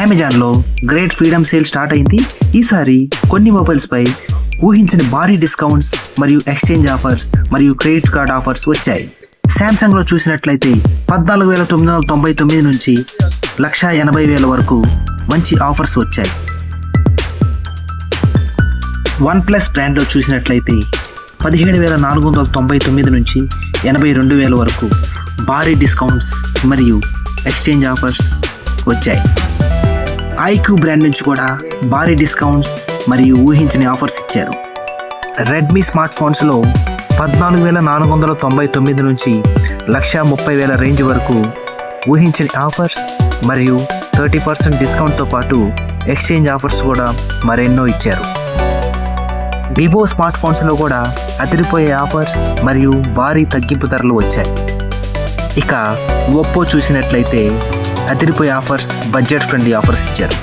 అమెజాన్లో great freedom sale start అయింది. ఈసారి కొన్ని మొబైల్స్పై ఊహించని భారీ డిస్కౌంట్స్ మరియు ఎక్స్చేంజ్ ఆఫర్స్ మరియు క్రెడిట్ కార్డ్ ఆఫర్స్ వచ్చాయి. శాంసంగ్లో చూసినట్లయితే 14,999 నుంచి 1,80,000 వరకు మంచి ఆఫర్స్ వచ్చాయి. వన్ప్లస్ బ్రాండ్లో చూసినట్లయితే 17,499 నుంచి 82,000 వరకు భారీ డిస్కౌంట్స్ మరియు ఎక్స్చేంజ్ ఆఫర్స్ వచ్చాయి. ఐక్యూ బ్రాండ్ నుంచి కూడా భారీ డిస్కౌంట్స్ మరియు ఊహించని ఆఫర్స్ ఇచ్చారు. రెడ్మీ స్మార్ట్ ఫోన్స్లో 14,499 నుంచి 1,30,000 రేంజ్ వరకు ఊహించని ఆఫర్స్ మరియు 30% డిస్కౌంట్తో పాటు ఎక్స్చేంజ్ ఆఫర్స్ కూడా మరెన్నో ఇచ్చారు. వివో స్మార్ట్ ఫోన్స్లో కూడా అదిరిపోయే ఆఫర్స్ మరియు భారీ తగ్గింపు ధరలు వచ్చాయి. ఇక ఒప్పో చూసినట్లయితే అదిరిపోయే ఆఫర్స్, బడ్జెట్ ఫ్రెండ్లీ ఆఫర్స్ ఇచ్చారు.